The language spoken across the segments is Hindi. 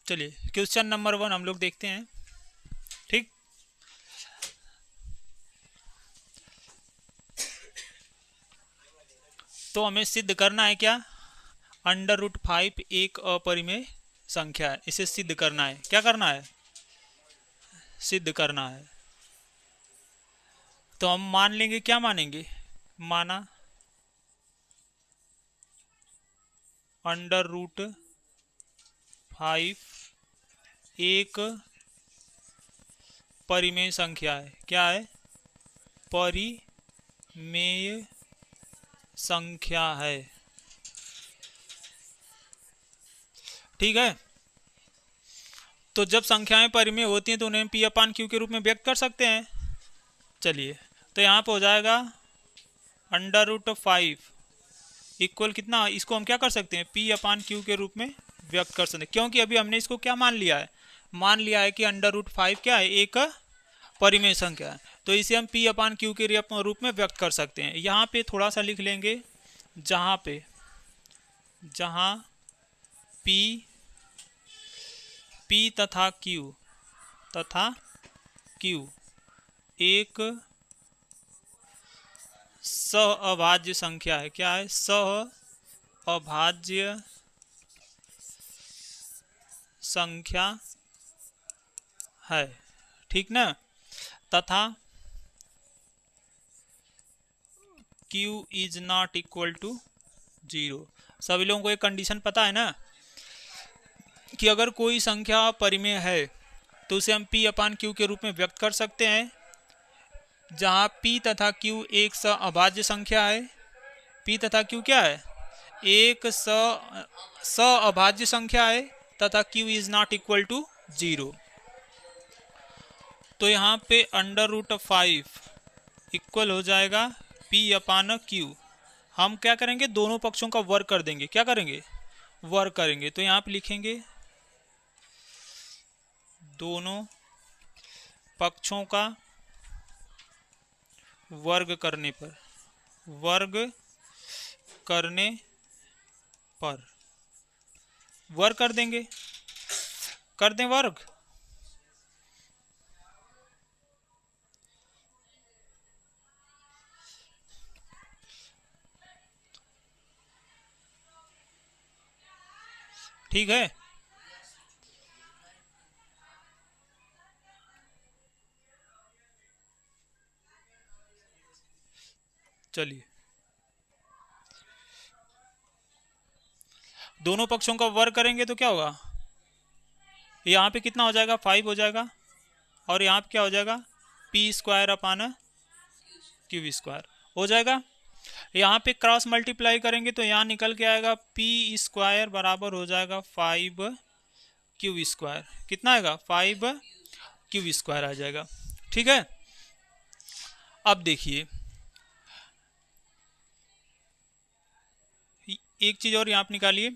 चलिए क्वेश्चन नंबर 1 हम लोग देखते हैं। ठीक, तो हमें सिद्ध करना है क्या, √5 एक अपरिमेय संख्या है, इसे सिद्ध करना है। क्या करना है, सिद्ध करना है। तो हम मान लेंगे, क्या मानेंगे, माना √5 एक परिमेय संख्या है। क्या है, परिमेय संख्या है। ठीक है, तो जब संख्याएं परिमेय होती हैं तो उन्हें P/Q के रूप में व्यक्त कर सकते हैं। चलिए, तो यहाँ पे हो जाएगा √5 इक्वल कितना, इसको हम क्या कर सकते हैं, P/Q के रूप में व्यक्त कर सकते हैं, क्योंकि अभी हमने इसको क्या मान लिया है, मान लिया है कि √5 क्या है, एक परिमेय संख्या है। तो इसे हम P/Q के रूप में व्यक्त कर सकते हैं। यहाँ पे थोड़ा सा लिख लेंगे, जहाँ P तथा Q एक सहअभाज्य संख्या है। क्या है, सहअभाज्य संख्या है। ठीक ना, तथा Q is not equal to 0। सभी लोगों को एक कंडीशन पता है ना, कि अगर कोई संख्या परिमेय है तो उसे हम P/Q के रूप में व्यक्त कर सकते हैं, जहाँ P तथा Q एक सहअभाज्य संख्या है। P तथा Q क्या है, एक सहअभाज्य संख्या है, तथा Q is not equal to 0। तो यहाँ पे √5 इक्वल हो जाएगा P/Q। हम क्या करेंगे, दोनों पक्षों का वर्ग कर देंगे। क्या करेंगे, वर्ग करेंगे। तो यहाँ पे लिखेंगे दोनों पक्षों का वर्ग करने पर, वर्ग कर देंगे, कर दें वर्ग। ठीक है, चलिए दोनों पक्षों का वर्ग करेंगे तो क्या होगा, यहाँ पे कितना हो जाएगा, 5 हो जाएगा, और यहाँ पे क्या हो जाएगा, P² हो जाएगा। यहाँ पे क्रॉस मल्टीप्लाई करेंगे तो यहाँ निकल के आएगा P² बराबर हो जाएगा 5Q²। कितना आएगा, 5Q² आ जाएगा। ठीक है, अब देखिए एक चीज और यहाँ पे निकालिए,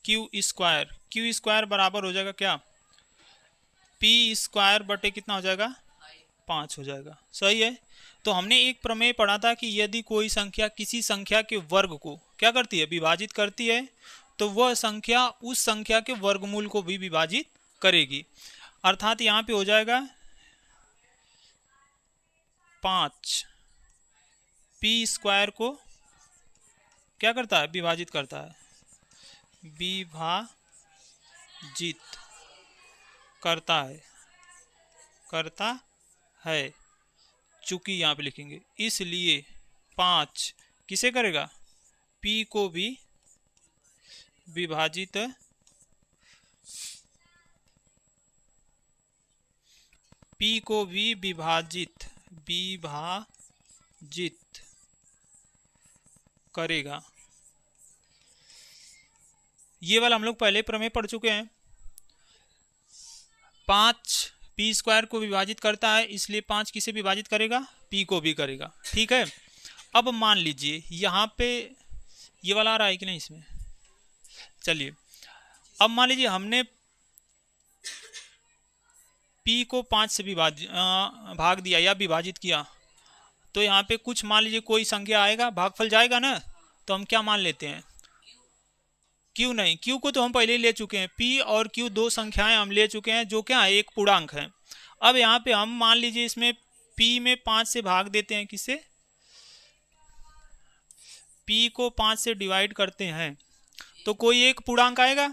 Q² बराबर हो जाएगा क्या, P² बटे कितना हो जाएगा, 5 हो जाएगा। सही है। तो हमने एक प्रमेय पढ़ा था कि यदि कोई संख्या किसी संख्या के वर्ग को क्या करती है, विभाजित करती है, तो वह संख्या उस संख्या के वर्गमूल को भी विभाजित करेगी। अर्थात यहाँ पे हो जाएगा 5 P² को क्या करता है, विभाजित करता है, विभाजित करता है, चूंकि यहाँ पे लिखेंगे, इसलिए 5 किसे करेगा, P को भी विभाजित करेगा। ये वाला हम लोग पहले प्रमेय पढ़ चुके हैं। 5 P² को विभाजित करता है, इसलिए 5 किसे विभाजित करेगा, P को भी करेगा। ठीक है, अब मान लीजिए यहाँ पे ये वाला आ रहा है कि नहीं इसमें, चलिए अब मान लीजिए हमने P को 5 से भाग दिया या विभाजित किया, तो यहाँ पे कुछ मान लीजिए कोई संख्या आएगा, भागफल जाएगा ना, तो हम क्या मान लेते हैं, क्यू नहीं, क्यू को तो हम पहले ही ले चुके हैं, पी और क्यू दो संख्याएं हम ले चुके हैं जो क्या है एक पूर्णांक है। अब यहाँ पे हम मान लीजिए इसमें पी में 5 से भाग देते हैं, किससे, पी को 5 से डिवाइड करते हैं तो कोई एक पूर्णांक आएगा।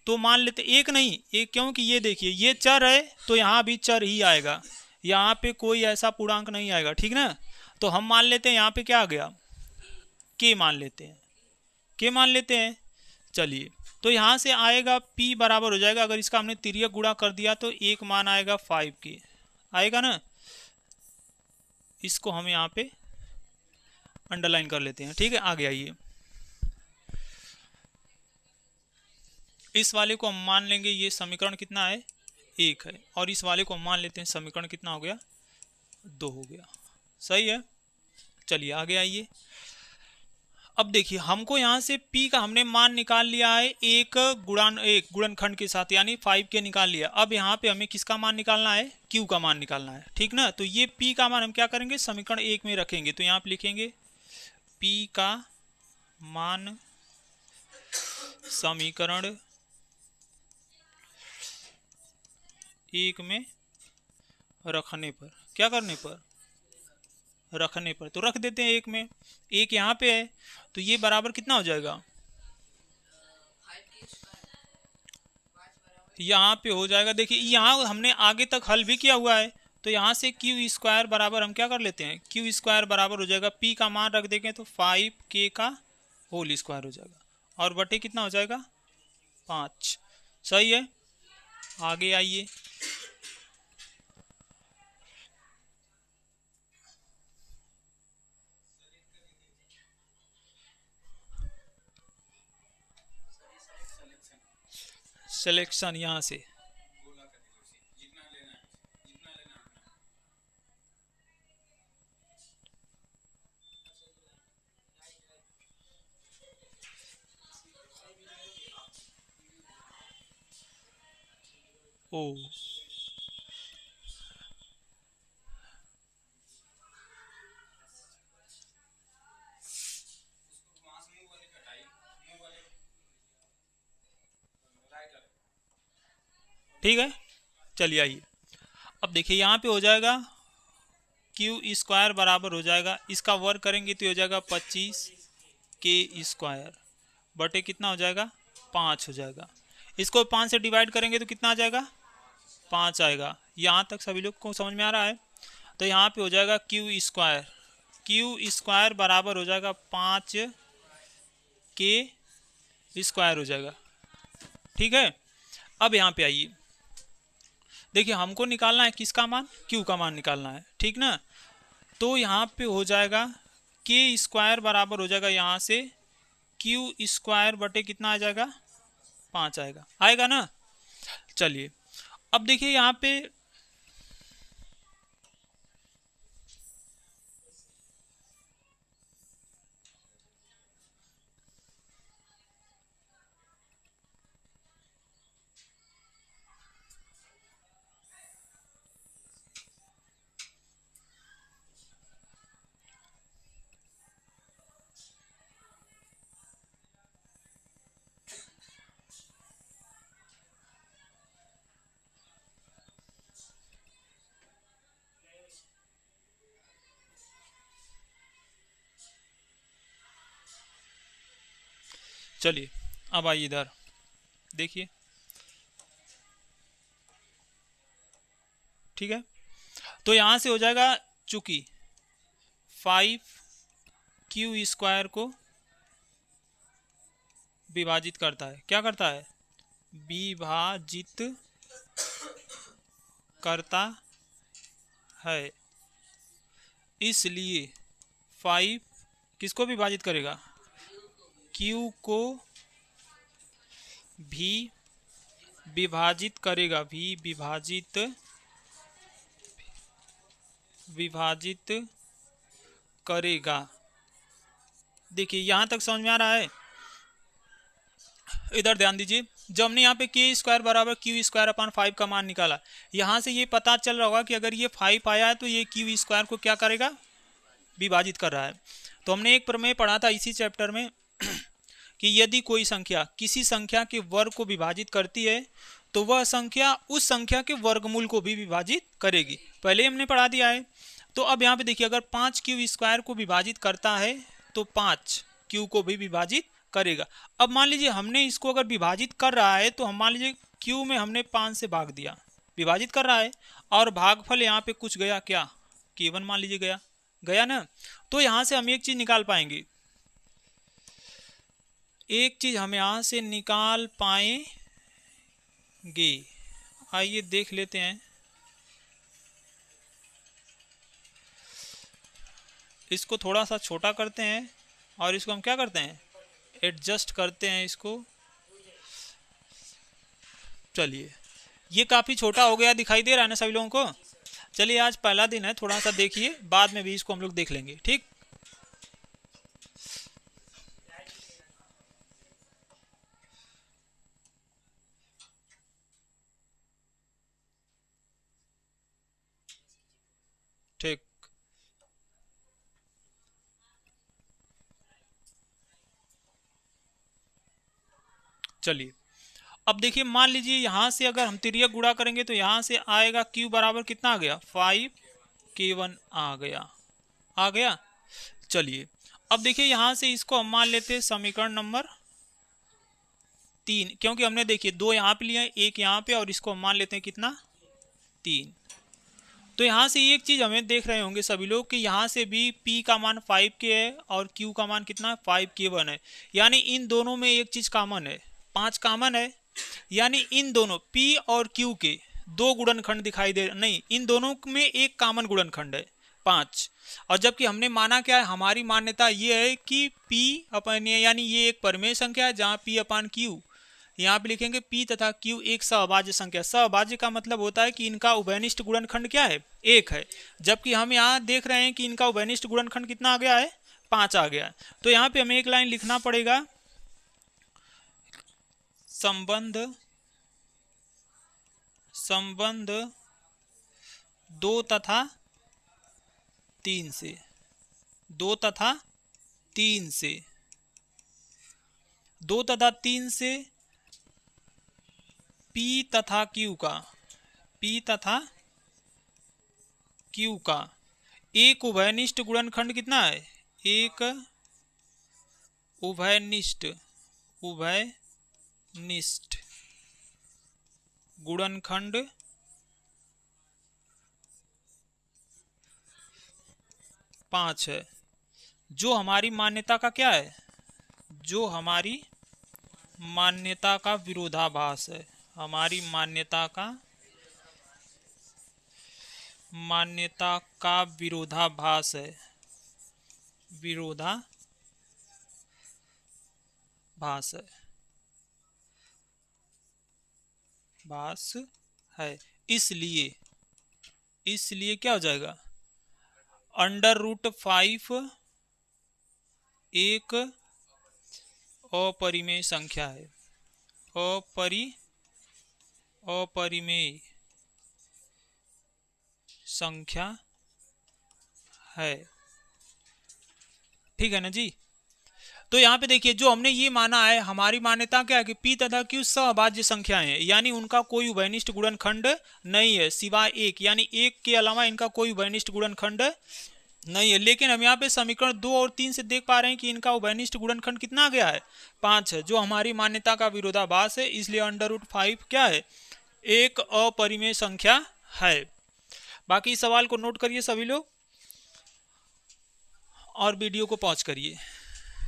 तो मान लेते एक नहीं, एक क्योंकि ये देखिए ये चर है तो यहाँ भी चर ही आएगा, यहाँ पे कोई ऐसा पूर्णांक नहीं आएगा, ठीक ना। तो हम मान लेते हैं यहाँ पे क्या आ गया, के मान लेते हैं, के मान लेते हैं। चलिए तो यहाँ से आएगा p बराबर हो जाएगा, अगर इसका हमने तिर्यक गुणा कर दिया तो एक मान आएगा 5 के, आएगा ना। इसको हम यहाँ पे अंडरलाइन कर लेते हैं, ठीक है, आगे आइए। इस वाले को हम मान लेंगे ये समीकरण कितना है, 1 है, और इस वाले को हम मान लेते हैं समीकरण कितना हो गया, 2 हो गया, सही है। चलिए आगे आइए। अब देखिए हमको यहाँ से p का हमने मान निकाल लिया है एक गुणनखंड के साथ, यानी 5 के निकाल लिया। अब यहाँ पे हमें किसका मान निकालना है, q का मान निकालना है, ठीक ना। तो ये p का मान हम क्या करेंगे, समीकरण 1 में रखेंगे। तो यहाँ पे लिखेंगे p का मान समीकरण 1 में रखने पर, क्या करने पर, रखने पर, तो रख देते हैं 1 में, 1 यहाँ पे है तो ये बराबर कितना हो जाएगा, यहाँ पे हो जाएगा। देखिए यहाँ हमने आगे तक हल भी किया हुआ है, तो यहाँ से क्यू स्क्वायर बराबर हम क्या कर लेते हैं, क्यू स्क्वायर बराबर हो जाएगा p का मान रख देंगे तो 5k का होल स्क्वायर हो जाएगा, और बटे कितना हो जाएगा 5, सही है। आगे आइए। सिलेक्शन यहाँ से ओ ठीक है। चलिए आइए, अब देखिए यहाँ पे हो जाएगा क्यू स्क्वायर बराबर हो जाएगा, इसका वर्ग करेंगे तो हो जाएगा 25 के स्क्वायर बटे कितना हो जाएगा 5 हो जाएगा। इसको 5 से डिवाइड करेंगे तो कितना आ जाएगा 5 आएगा। यहाँ तक सभी लोग को समझ में आ रहा है। तो यहाँ पे हो जाएगा क्यू स्क्वायर बराबर हो जाएगा 5 के स्क्वायर हो जाएगा, ठीक है। अब यहाँ पे आइए, देखिए हमको निकालना है किसका मान, क्यू का मान निकालना है, ठीक ना। तो यहाँ पे हो जाएगा के स्क्वायर बराबर हो जाएगा यहाँ से क्यू स्क्वायर बटे कितना आ जाएगा 5 आएगा, आएगा ना। चलिए अब देखिए यहाँ पे चलिए अब आइए इधर देखिए, ठीक है। तो यहाँ से हो जाएगा चूंकि 5 स्क्वायर को विभाजित करता है, क्या करता है विभाजित करता है, इसलिए 5 किसको विभाजित करेगा, क्यू को भी विभाजित करेगा, भी विभाजित करेगा। देखिए यहाँ तक समझ में आ रहा है। इधर ध्यान दीजिए, जब हमने यहाँ पे के स्क्वायर बराबर क्यू स्क्वायर अपन 5 का मान निकाला, यहाँ से ये पता चल रहा होगा कि अगर ये 5 आया है तो ये क्यू स्क्वायर को क्या करेगा, विभाजित कर रहा है। तो हमने एक प्रमेय पढ़ा था इसी चैप्टर में कि यदि कोई संख्या किसी संख्या के वर्ग को विभाजित करती है तो वह संख्या उस संख्या के वर्गमूल को भी विभाजित करेगी। पहले हमने पढ़ा दिया है। तो अब यहाँ पे देखिए, अगर 5q² को विभाजित करता है तो 5q को भी विभाजित करेगा। अब मान लीजिए हमने इसको अगर विभाजित कर रहा है तो हम मान लीजिए q में हमने 5 से भाग दिया, विभाजित कर रहा है, और भागफल यहाँ पे कुछ गया, क्या k1 मान लीजिए गया ना। तो यहाँ से हम एक चीज निकाल पाएंगे, एक चीज हम यहाँ से निकाल पाएंगे। आइए देख लेते हैं। इसको थोड़ा सा छोटा करते हैं और इसको हम क्या करते हैं, एडजस्ट करते हैं इसको। चलिए, ये काफ़ी छोटा हो गया, दिखाई दे रहा है ना सभी लोगों को। चलिए, आज पहला दिन है, थोड़ा सा देखिए, बाद में भी इसको हम लोग देख लेंगे, ठीक। ठीक, चलिए अब देखिए, मान लीजिए यहाँ से अगर हम तिर्यक गुणा करेंगे तो यहाँ से आएगा q बराबर कितना आ गया, 5k1 आ गया। चलिए अब देखिए, यहाँ से इसको हम मान लेते हैं समीकरण नंबर 3, क्योंकि हमने देखिए 2 यहाँ पे लिया है, 1 यहाँ पे, और इसको हम मान लेते हैं कितना, 3। तो यहाँ से एक चीज हमें देख रहे होंगे सभी लोग कि यहाँ से भी p का मान 5k है और q का मान कितना 5k1 है, यानी इन दोनों में एक चीज कॉमन है, 5 कॉमन है। यानी इन दोनों p और q के 2 गुणनखंड दिखाई दे, नहीं, इन दोनों में एक कॉमन गुणनखंड है 5। और जबकि हमने माना क्या है, हमारी मान्यता ये है कि p अपन, यानी ये एक परिमेय संख्या है जहाँ p अपान q, यहाँ पे लिखेंगे p तथा q एक सहभाज्य संख्या। सहभाज्य का मतलब होता है कि इनका उभयनिष्ठ गुणनखंड क्या है, 1 है। जबकि हम यहाँ देख रहे हैं कि इनका उभयनिष्ठ गुणनखंड कितना आ गया है, 5 आ गया है। तो यहाँ पे हमें एक लाइन लिखना पड़ेगा, संबंध 2 तथा 3 से, 2 तथा 3 से, 2 तथा 3 से p तथा q का, p तथा q का एक उभयनिष्ठ गुणनखंड कितना है, एक उभयनिष्ठ गुणनखंड 5 है, जो हमारी मान्यता का क्या है, जो हमारी मान्यता का विरोधाभास है, हमारी मान्यता का विरोधाभास है, भास है। इसलिए क्या हो जाएगा, √5 एक अपरिमेय संख्या है, अपरिमेय संख्या है, ठीक है ना जी। तो यहाँ पे देखिए, जो हमने ये माना है, हमारी मान्यता क्या है कि p तथा q सहभाज्य संख्याएं हैं, यानी उनका कोई उभयनिष्ठ गुणनखंड नहीं है सिवाय 1, यानी 1 के अलावा इनका कोई उभयनिष्ठ गुणनखंड नहीं है। लेकिन हम यहाँ पे समीकरण 2 और 3 से देख पा रहे हैं कि इनका उभयनिष्ठ गुणनखंड कितना आ गया है, 5 है, जो हमारी मान्यता का विरोधाभास है। इसलिए √5 क्या है, एक अपरिमेय संख्या है। बाकी सवाल को नोट करिए सभी लोग और वीडियो को पॉज करिए।